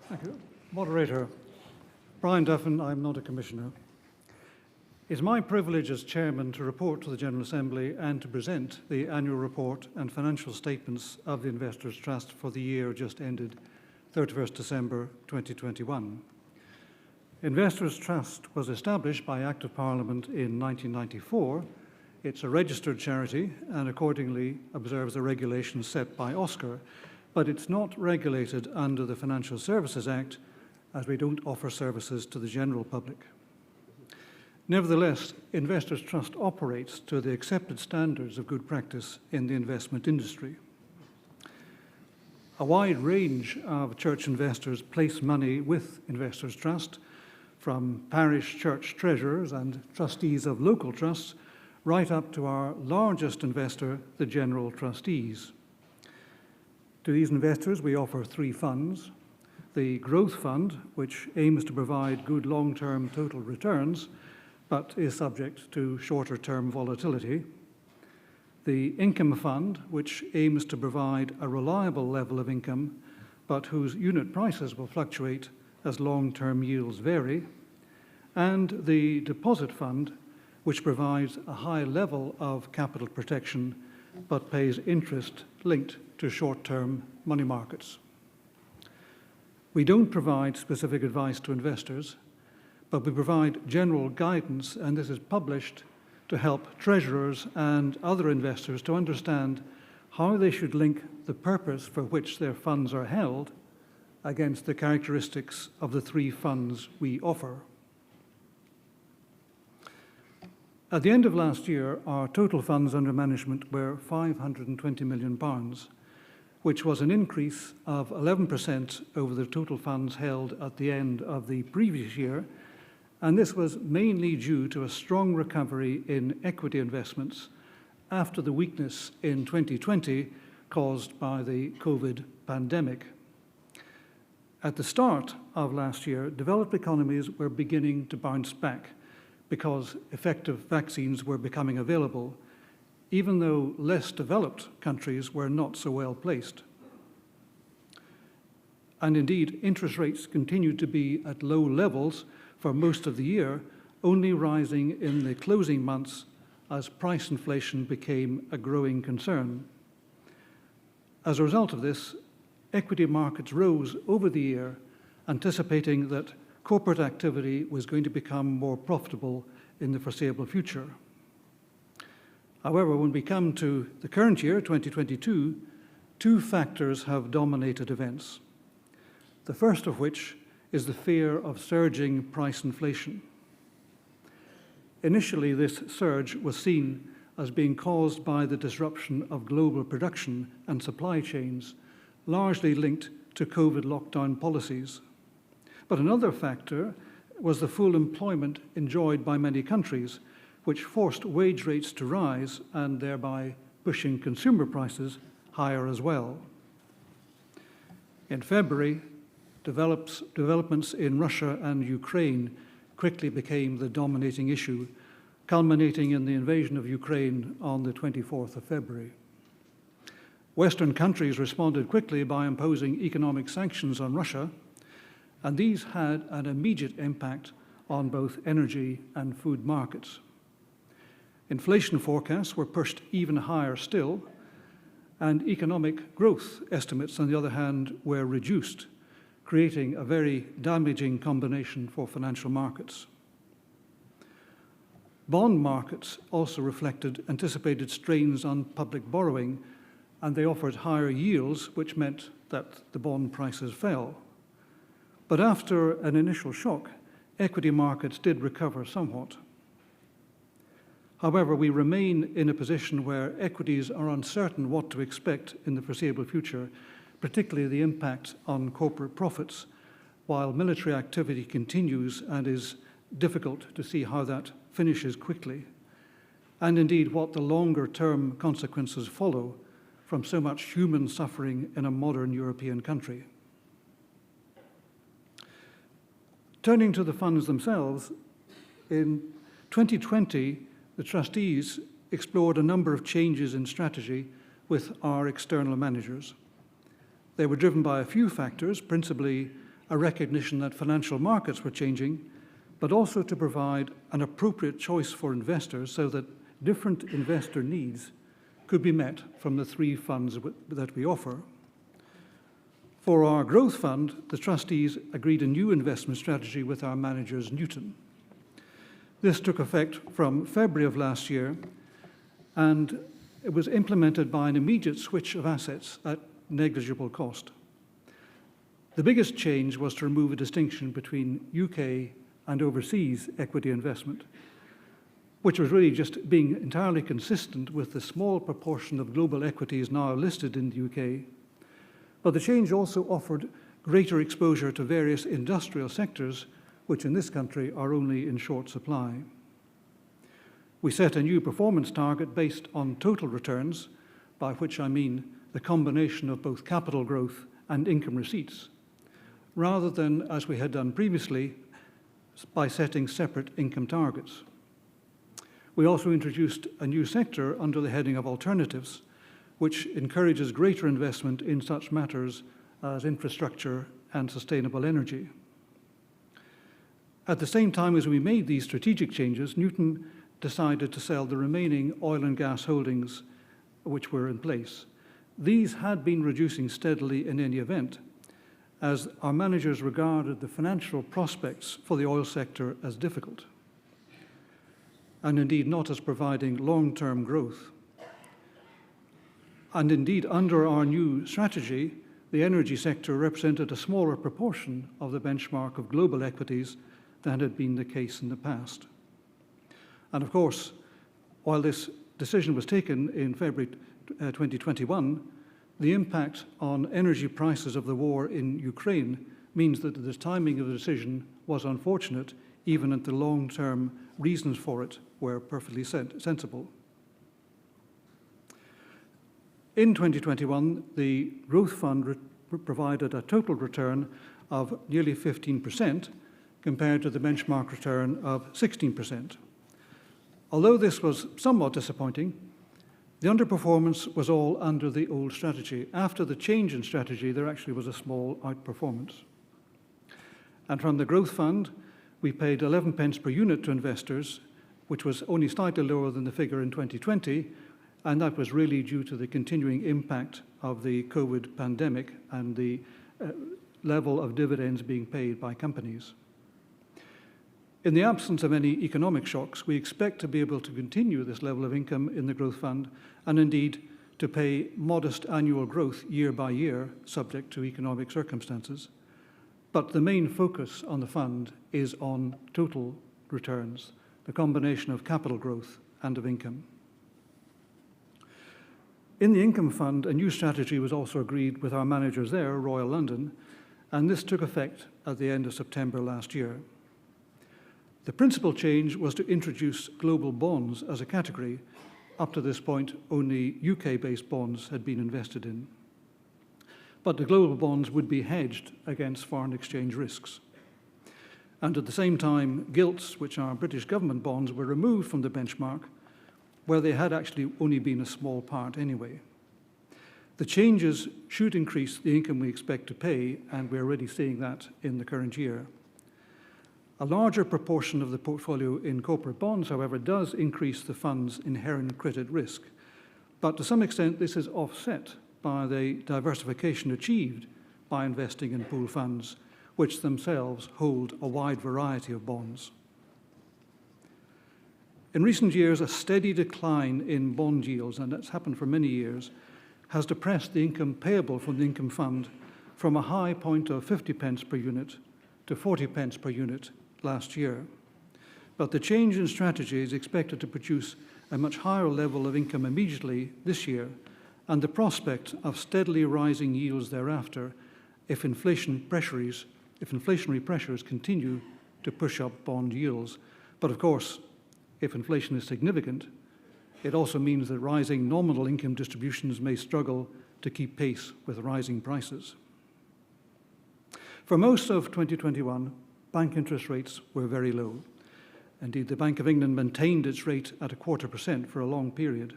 Thank you. Moderator, Brian Duffin, I'm not a commissioner. It's my privilege as chairman to report to the General Assembly and to present the annual report and financial statements of the Investors Trust for the year just ended 31st December 2021. Investors Trust was established by Act of Parliament in 1994. It's a registered charity and accordingly observes the regulations set by OSCAR, but it's not regulated under the Financial Services Act, as we don't offer services to the general public. Nevertheless, Investors Trust operates to the accepted standards of good practice in the investment industry. A wide range of church investors place money with Investors Trust, from parish church treasurers and trustees of local trusts, right up to our largest investor, the General Trustees. To these investors, we offer three funds: the Growth Fund, which aims to provide good long-term total returns, but is subject to shorter-term volatility; the Income Fund, which aims to provide a reliable level of income, but whose unit prices will fluctuate as long-term yields vary; and the Deposit Fund, which provides a high level of capital protection, but pays interest linked to short-term money markets. We don't provide specific advice to investors, but we provide general guidance, and this is published to help treasurers and other investors to understand how they should link the purpose for which their funds are held against the characteristics of the three funds we offer. At the end of last year, our total funds under management were £520 million, which was an increase of 11% over the total funds held at the end of the previous year, and this was mainly due to a strong recovery in equity investments after the weakness in 2020 caused by the COVID pandemic. At the start of last year, developed economies were beginning to bounce back because effective vaccines were becoming available, even though less developed countries were not so well placed. And indeed, interest rates continued to be at low levels for most of the year, only rising in the closing months as price inflation became a growing concern. As a result of this, equity markets rose over the year, anticipating that corporate activity was going to become more profitable in the foreseeable future. However, when we come to the current year, 2022, two factors have dominated events. The first of which is the fear of surging price inflation. Initially, this surge was seen as being caused by the disruption of global production and supply chains, largely linked to COVID lockdown policies. But another factor was the full employment enjoyed by many countries, which forced wage rates to rise and thereby pushing consumer prices higher as well. In February, developments in Russia and Ukraine quickly became the dominating issue, culminating in the invasion of Ukraine on the 24th of February. Western countries responded quickly by imposing economic sanctions on Russia, and these had an immediate impact on both energy and food markets. Inflation forecasts were pushed even higher still, and economic growth estimates, on the other hand, were reduced, creating a very damaging combination for financial markets. Bond markets also reflected anticipated strains on public borrowing, and they offered higher yields, which meant that the bond prices fell. But after an initial shock, equity markets did recover somewhat. However, we remain in a position where equities are uncertain what to expect in the foreseeable future, particularly the impact on corporate profits, while military activity continues and is difficult to see how that finishes quickly, and indeed what the longer-term consequences follow from so much human suffering in a modern European country. Turning to the funds themselves, in 2020, the trustees explored a number of changes in strategy with our external managers. They were driven by a few factors, principally a recognition that financial markets were changing, but also to provide an appropriate choice for investors so that different investor needs could be met from the three funds that we offer. For our growth fund, the trustees agreed a new investment strategy with our managers, Newton. This took effect from February of last year, and it was implemented by an immediate switch of assets at negligible cost. The biggest change was to remove a distinction between UK and overseas equity investment, which was really just being entirely consistent with the small proportion of global equities now listed in the UK. But the change also offered greater exposure to various industrial sectors, which in this country are only in short supply. We set a new performance target based on total returns, by which I mean the combination of both capital growth and income receipts, rather than, as we had done previously, by setting separate income targets. We also introduced a new sector under the heading of alternatives, which encourages greater investment in such matters as infrastructure and sustainable energy. At the same time as we made these strategic changes, Newton decided to sell the remaining oil and gas holdings which were in place. These had been reducing steadily in any event, as our managers regarded the financial prospects for the oil sector as difficult, and indeed not as providing long-term growth. And indeed, under our new strategy, the energy sector represented a smaller proportion of the benchmark of global equities than had been the case in the past. And of course, while this decision was taken in February 2021, the impact on energy prices of the war in Ukraine means that the timing of the decision was unfortunate, even if the long-term reasons for it were perfectly sensible. In 2021, the Growth Fund provided a total return of nearly 15%, compared to the benchmark return of 16%. Although this was somewhat disappointing, the underperformance was all under the old strategy. After the change in strategy, there actually was a small outperformance. And from the Growth Fund, we paid 11 pence per unit to investors, which was only slightly lower than the figure in 2020, and that was really due to the continuing impact of the COVID pandemic and the level of dividends being paid by companies. In the absence of any economic shocks, we expect to be able to continue this level of income in the Growth Fund and indeed to pay modest annual growth year by year, subject to economic circumstances. But the main focus on the fund is on total returns, the combination of capital growth and of income. In the Income Fund, a new strategy was also agreed with our managers there, Royal London, and this took effect at the end of September last year. The principal change was to introduce global bonds as a category. Up to this point, only UK-based bonds had been invested in. But the global bonds would be hedged against foreign exchange risks. And at the same time, gilts, which are British government bonds, were removed from the benchmark, where they had actually only been a small part anyway. The changes should increase the income we expect to pay, and we're already seeing that in the current year. A larger proportion of the portfolio in corporate bonds, however, does increase the fund's inherent credit risk. But to some extent, this is offset by the diversification achieved by investing in pool funds, which themselves hold a wide variety of bonds. In recent years, a steady decline in bond yields, and that's happened for many years, has depressed the income payable from the Income Fund from a high point of 50 pence per unit to 40 pence per unit last year. But the change in strategy is expected to produce a much higher level of income immediately this year, and the prospect of steadily rising yields thereafter if inflationary pressures continue to push up bond yields. But of course, if inflation is significant, it also means that rising nominal income distributions may struggle to keep pace with rising prices. For most of 2021, bank interest rates were very low. Indeed, the Bank of England maintained its rate at 0.25% for a long period,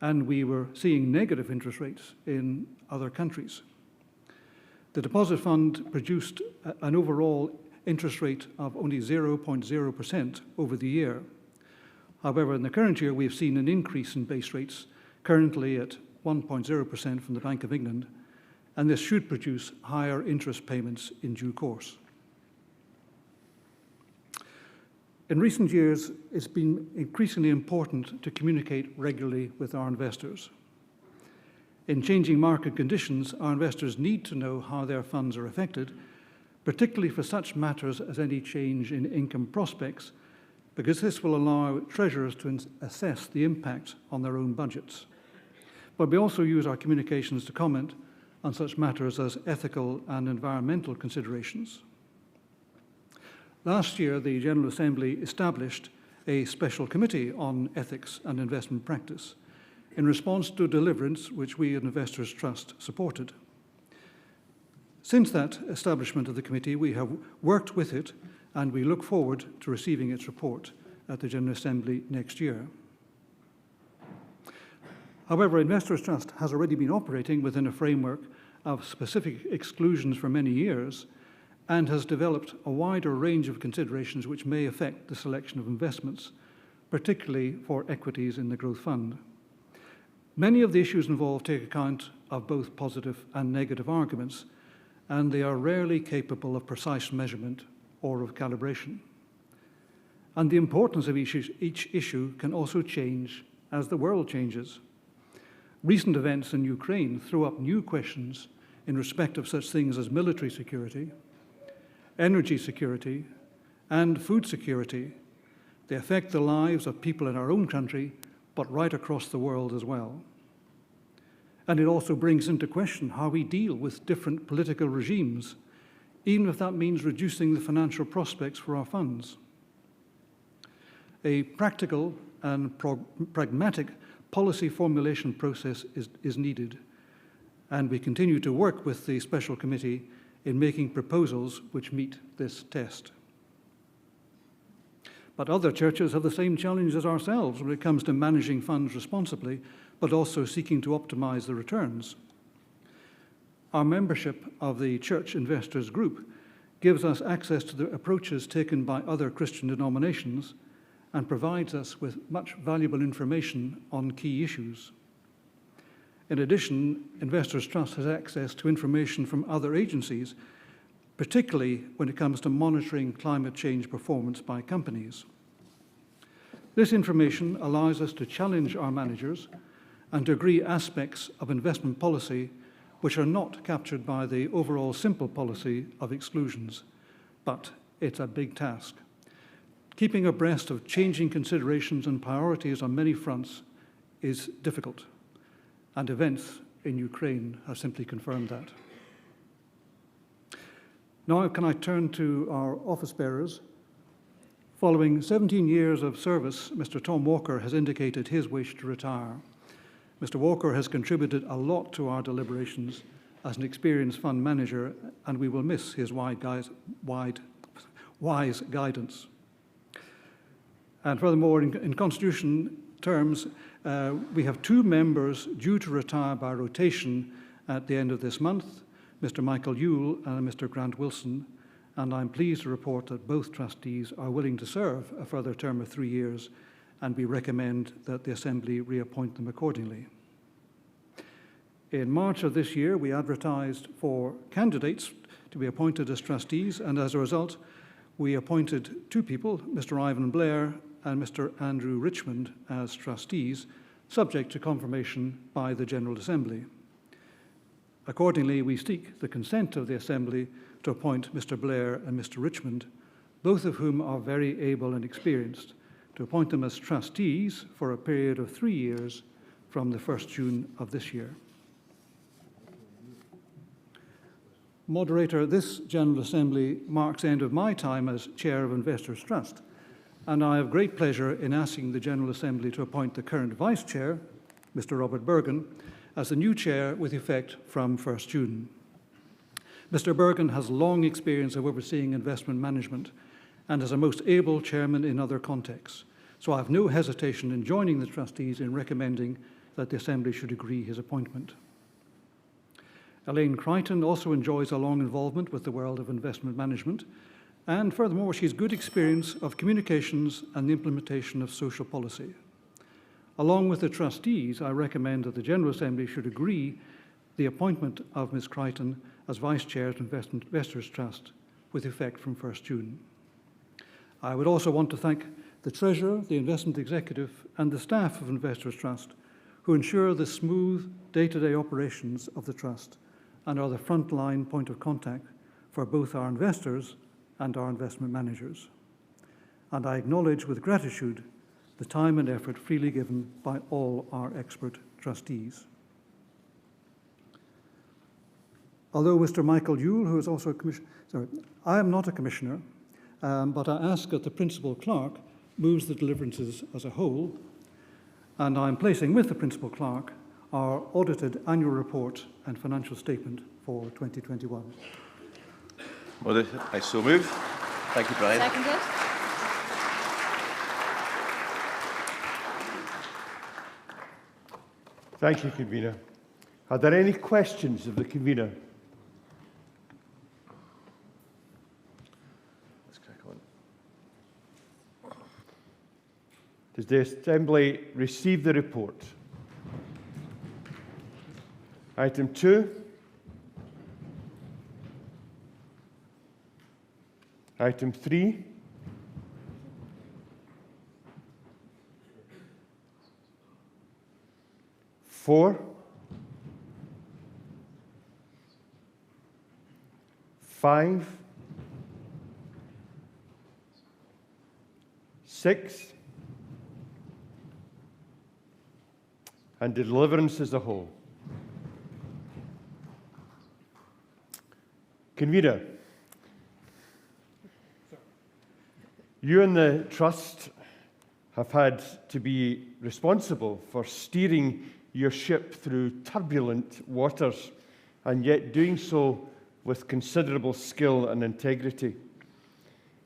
and we were seeing negative interest rates in other countries. The deposit fund produced an overall interest rate of only 0.0% over the year. However, in the current year, we've seen an increase in base rates, currently at 1.0% from the Bank of England, and this should produce higher interest payments in due course. In recent years, it's been increasingly important to communicate regularly with our investors. In changing market conditions, our investors need to know how their funds are affected, particularly for such matters as any change in income prospects, because this will allow treasurers to assess the impact on their own budgets. But we also use our communications to comment on such matters as ethical and environmental considerations. Last year, the General Assembly established a special committee on ethics and investment practice in response to a deliverance which we at Investors Trust supported. Since that establishment of the committee, we have worked with it, and we look forward to receiving its report at the General Assembly next year. However, Investors Trust has already been operating within a framework of specific exclusions for many years and has developed a wider range of considerations which may affect the selection of investments, particularly for equities in the Growth Fund. Many of the issues involved take account of both positive and negative arguments, and they are rarely capable of precise measurement or of calibration. And the importance of each issue can also change as the world changes. Recent events in Ukraine throw up new questions in respect of such things as military security, energy security, and food security. They affect the lives of people in our own country, but right across the world as well. And it also brings into question how we deal with different political regimes, even if that means reducing the financial prospects for our funds. A practical and pragmatic policy formulation process is needed, and we continue to work with the Special Committee in making proposals which meet this test. But other churches have the same challenge as ourselves when it comes to managing funds responsibly, but also seeking to optimize the returns. Our membership of the Church Investors Group gives us access to the approaches taken by other Christian denominations and provides us with much valuable information on key issues. In addition, Investors Trust has access to information from other agencies, particularly when it comes to monitoring climate change performance by companies. This information allows us to challenge our managers and to agree aspects of investment policy which are not captured by the overall simple policy of exclusions. But it's a big task. Keeping abreast of changing considerations and priorities on many fronts is difficult, and events in Ukraine have simply confirmed that. Now can I turn to our office bearers? Following 17 years of service, Mr. Tom Walker has indicated his wish to retire. Mr. Walker has contributed a lot to our deliberations as an experienced fund manager, and we will miss his wise guidance. And furthermore, in Constitution terms, we have two members due to retire by rotation at the end of this month, Mr. Michael Yule and Mr. Grant Wilson, and I'm pleased to report that both trustees are willing to serve a further term of 3 years, and we recommend that the Assembly reappoint them accordingly. In March of this year, we advertised for candidates to be appointed as trustees, and as a result, we appointed two people, Mr. Ivan Blair and Mr. Andrew Richmond, as trustees, subject to confirmation by the General Assembly. Accordingly, we seek the consent of the Assembly to appoint Mr. Blair and Mr. Richmond, both of whom are very able and experienced, to appoint them as trustees for a period of 3 years from the 1st June of this year. Moderator, this General Assembly marks the end of my time as Chair of Investors Trust, and I have great pleasure in asking the General Assembly to appoint the current Vice Chair, Mr. Robert Bergen, as the new Chair with effect from 1st June. Mr. Bergen has long experience of overseeing investment management and is a most able chairman in other contexts, so I have no hesitation in joining the trustees in recommending that the Assembly should agree his appointment. Elaine Crichton also enjoys a long involvement with the world of investment management, and furthermore, she has good experience of communications and the implementation of social policy. Along with the trustees, I recommend that the General Assembly should agree the appointment of Ms. Crichton as Vice Chair of Investors Trust with effect from 1st June. I would also want to thank the Treasurer, the Investment Executive, and the staff of Investors Trust, who ensure the smooth day-to-day operations of the Trust and are the frontline point of contact for both our investors and our investment managers. And I acknowledge with gratitude the time and effort freely given by all our expert trustees. Although Mr. Michael Yule, who is also a commissioner, I am not a commissioner, but I ask that the Principal Clerk moves the deliverances as a whole, and I am placing with the Principal Clerk our audited annual report and financial statement for 2021. Well, I so move. Thank you, Brian. Seconded. Thank you, Convener. Are there any questions of the Convener? Let's crack on. Does the Assembly receive the report? Item 2. Item 3. Four, 5, 6, and deliverance as a whole. Convener, you and the Trust have had to be responsible for steering your ship through turbulent waters, and yet doing so with considerable skill and integrity.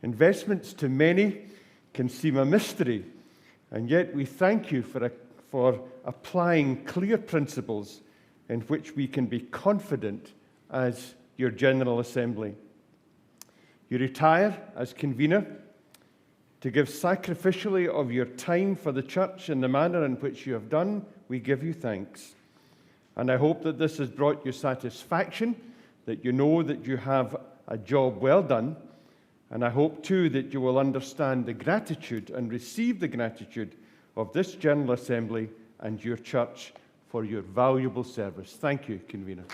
Investments to many can seem a mystery, and yet we thank you for applying clear principles in which we can be confident as your General Assembly. You retire as convener to give sacrificially of your time for the Church in the manner in which you have done. We give you thanks. And I hope that this has brought you satisfaction, that you know that you have a job well done. And I hope too that you will understand the gratitude and receive the gratitude of this General Assembly and your Church for your valuable service. Thank you, Convener.